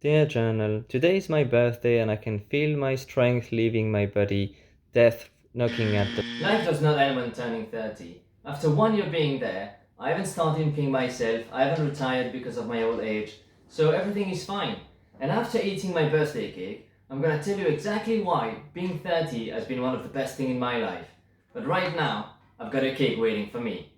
Dear Journal, today is my birthday and I can feel my strength leaving my body, death knocking at the... Life does not end when turning 30. After 1 year being there, I haven't started improving myself, I haven't retired because of my old age, so everything is fine. And after eating my birthday cake, I'm gonna tell you exactly why being 30 has been one of the best things in my life. But right now, I've got a cake waiting for me.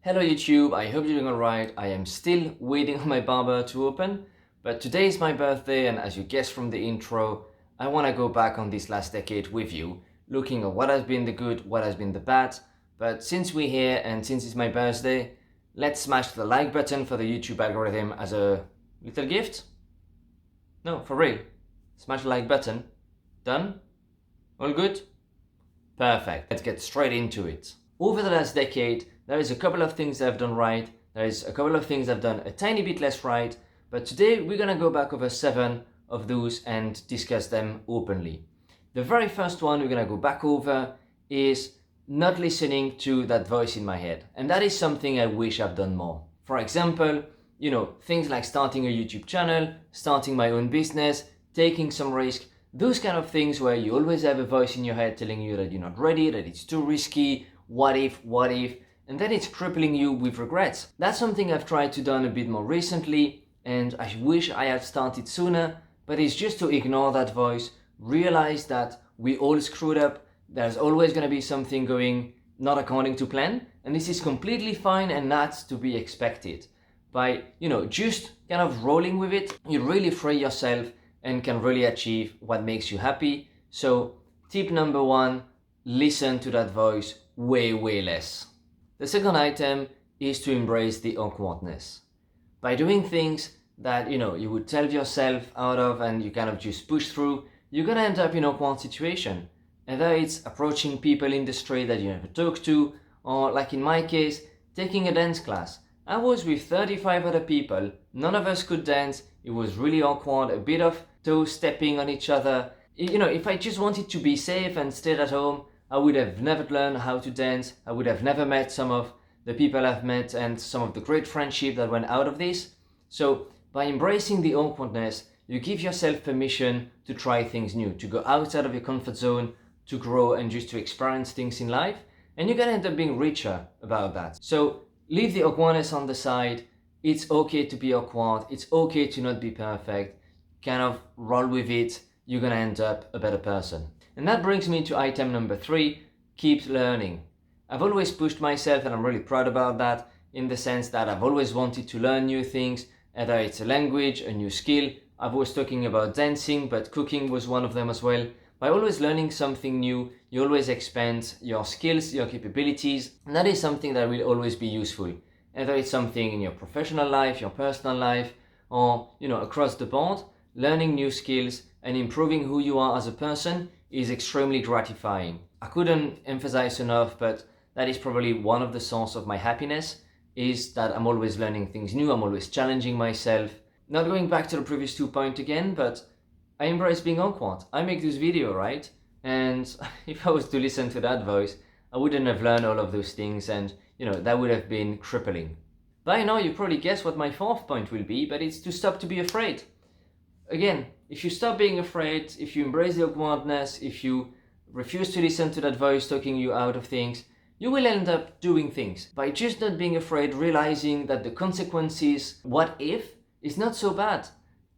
Hello YouTube, I hope you're doing alright. I am still waiting on my barber to open, but today is my birthday and as you guessed from the intro, I want to go back on this last decade with you, looking at what has been the good, what has been the bad. But since we're here and since it's my birthday, let's smash the like button for the YouTube algorithm as a little gift. No, for real. Smash the like button. Done? All good? Perfect. Let's get straight into it. Over the last decade, there is a couple of things I've done right, there is a couple of things I've done a tiny bit less right, but today we're gonna go back over 7 of those and discuss them openly. The very first one we're gonna go back over is not listening to that voice in my head. And that is something I wish I've done more. For example, things like starting a YouTube channel, starting my own business, taking some risk, those kind of things where you always have a voice in your head telling you that you're not ready, that it's too risky, what if, and then it's crippling you with regrets. That's something I've tried to do a bit more recently, and I wish I had started sooner, but it's just to ignore that voice, realize that we all screwed up, there's always going to be something going not according to plan, and this is completely fine and that's to be expected. By, just kind of rolling with it, you really free yourself and can really achieve what makes you happy. So tip number 1, listen to that voice way less. The second item is to embrace the awkwardness. By doing things that you would tell yourself out of and you kind of just push through, you're gonna end up in an awkward situation. Either it's approaching people in the street that you never talk to, or like in my case, taking a dance class. I was with 35 other people, none of us could dance, it was really awkward, a bit of toe stepping on each other. If I just wanted to be safe and stayed at home, I would have never learned how to dance, I would have never met some of the people I've met and some of the great friendship that went out of this. So by embracing the awkwardness, you give yourself permission to try things new, to go outside of your comfort zone, to grow and just to experience things in life, and you're gonna end up being richer about that. So leave the awkwardness on the side. It's okay to be awkward, it's okay to not be perfect, kind of roll with it, you're gonna end up a better person. And that brings me to item number 3, keep learning. I've always pushed myself and I'm really proud about that, in the sense that I've always wanted to learn new things, either it's a language, a new skill. I was talking about dancing, but cooking was one of them as well. By always learning something new, you always expand your skills, your capabilities, and that is something that will always be useful. Either it's something in your professional life, your personal life, or across the board, learning new skills and improving who you are as a person is extremely gratifying. I couldn't emphasize enough, but that is probably one of the sources of my happiness, is that I'm always learning things new, I'm always challenging myself. Not going back to the previous 2 points again, but I embrace being awkward. I make this video, right? And if I was to listen to that voice, I wouldn't have learned all of those things and, that would have been crippling. By now you probably guess what my 4th point will be, but it's to stop to be afraid. Again, if you stop being afraid, if you embrace the awkwardness, if you refuse to listen to that voice talking you out of things, you will end up doing things. By just not being afraid, realizing that the consequences, what if, is not so bad.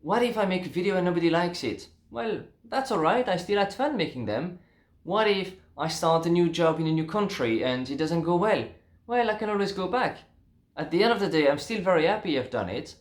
What if I make a video and nobody likes it? Well, that's alright, I still had fun making them. What if I start a new job in a new country and it doesn't go well? Well, I can always go back. At the end of the day, I'm still very happy I've done it.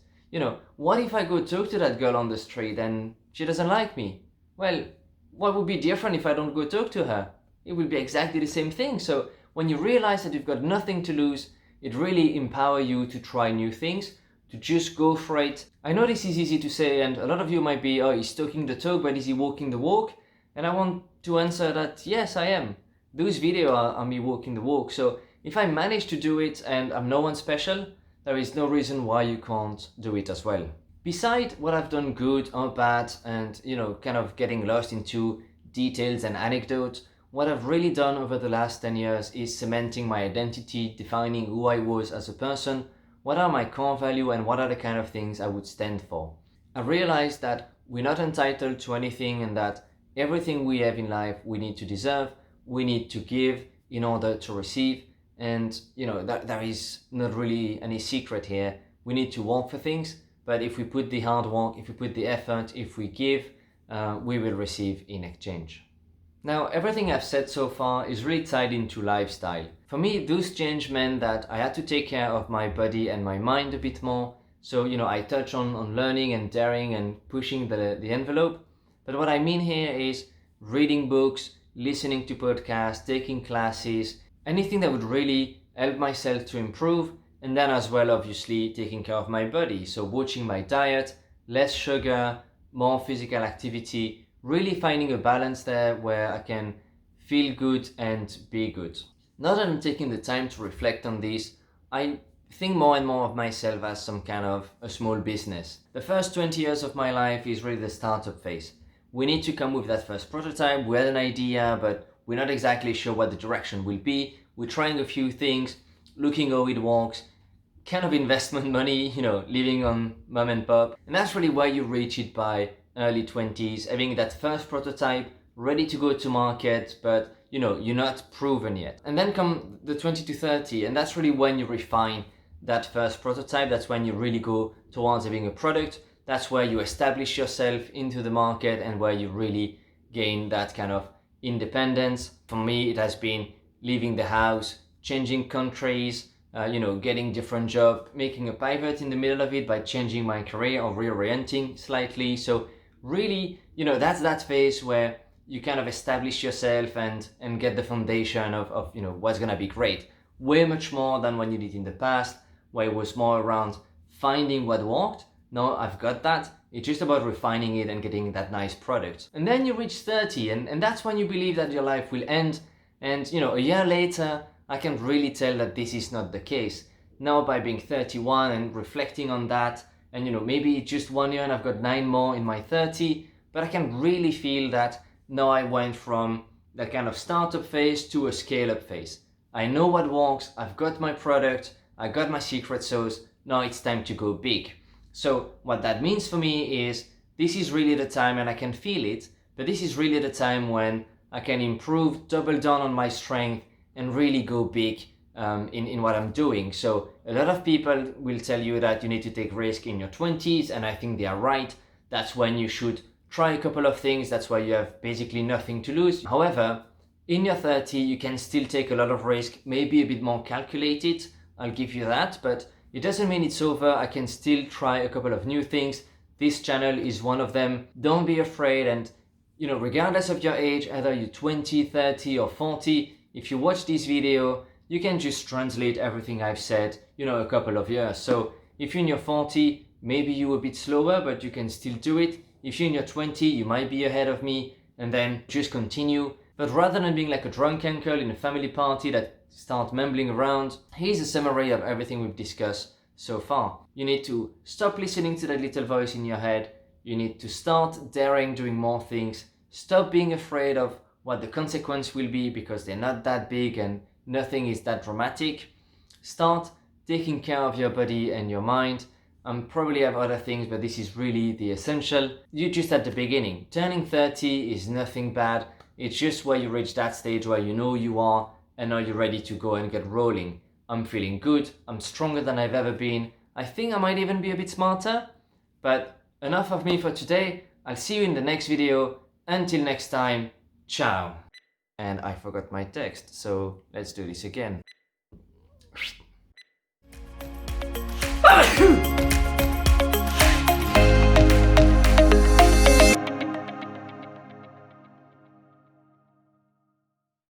What if I go talk to that girl on the street and she doesn't like me? Well, what would be different if I don't go talk to her? It would be exactly the same thing. So when you realize that you've got nothing to lose, it really empowers you to try new things, to just go for it. I know this is easy to say and a lot of you might be, oh, he's talking the talk, but is he walking the walk? And I want to answer that, yes, I am. Those videos are me walking the walk. So if I manage to do it and I'm no one special, there is no reason why you can't do it as well. Beside what I've done good or bad and, kind of getting lost into details and anecdotes, what I've really done over the last 10 years is cementing my identity, defining who I was as a person, what are my core values, and what are the kind of things I would stand for. I realized that we're not entitled to anything and that everything we have in life we need to deserve, we need to give in order to receive. And that there is not really any secret here. We need to work for things, but if we put the hard work, if we put the effort, if we give, we will receive in exchange. Now, everything I've said so far is really tied into lifestyle. For me, those change meant that I had to take care of my body and my mind a bit more. So, I touch on learning and daring and pushing the envelope. But what I mean here is reading books, listening to podcasts, taking classes, anything that would really help myself to improve. And then as well, obviously, taking care of my body. So watching my diet, less sugar, more physical activity, really finding a balance there where I can feel good and be good. Now that I'm taking the time to reflect on this, I think more and more of myself as some kind of a small business. The first 20 years of my life is really the startup phase. We need to come with that first prototype. We had an idea, but we're not exactly sure what the direction will be. We're trying a few things, looking how it works, kind of investment money, living on mom and pop. And that's really where you reach it by early 20s, having that first prototype ready to go to market, but you're not proven yet. And then come the 20 to 30, and that's really when you refine that first prototype. That's when you really go towards having a product. That's where you establish yourself into the market and where you really gain that kind of independence. For me, it has been leaving the house, changing countries, getting different job, making a pivot in the middle of it by changing my career or reorienting slightly. So really, that's that phase where you kind of establish yourself and get the foundation of what's gonna be great. Way much more than what you did in the past, where it was more around finding what worked. Now I've got that. It's just about refining it and getting that nice product. And then you reach 30, and that's when you believe that your life will end. And a year later, I can really tell that this is not the case. Now by being 31 and reflecting on that, and maybe just 1 year and I've got 9 more in my 30, but I can really feel that now I went from that kind of startup phase to a scale-up phase. I know what works, I've got my product, I got my secret sauce, now it's time to go big. So what that means for me is this is really the time, and I can feel it, but this is really the time when I can improve, double down on my strength, and really go big in what I'm doing. So a lot of people will tell you that you need to take risk in your 20s, and I think they are right. That's when you should try a couple of things. That's why you have basically nothing to lose. However, in your 30, you can still take a lot of risk, maybe a bit more calculated. I'll give you that, but it doesn't mean it's over. I can still try a couple of new things. This channel is one of them. Don't be afraid, and regardless of your age, either you're 20, 30 or 40, if you watch this video, you can just translate everything I've said, a couple of years. So if you're in your 40, maybe you're a bit slower, but you can still do it. If you're in your 20, you might be ahead of me, and then just continue. But rather than being like a drunk uncle in a family party that start mumbling around, here's a summary of everything we've discussed so far. You need to stop listening to that little voice in your head. You need to start daring doing more things. Stop being afraid of what the consequence will be, because they're not that big and nothing is that dramatic. Start taking care of your body and your mind. Probably have other things, but this is really the essential. You're just at the beginning. Turning 30 is nothing bad. It's just where you reach that stage where you know you are, and now you're ready to go and get rolling. I'm feeling good. I'm stronger than I've ever been. I think I might even be a bit smarter. But enough of me for today. I'll see you in the next video. Until next time, ciao. And I forgot my text, so let's do this again.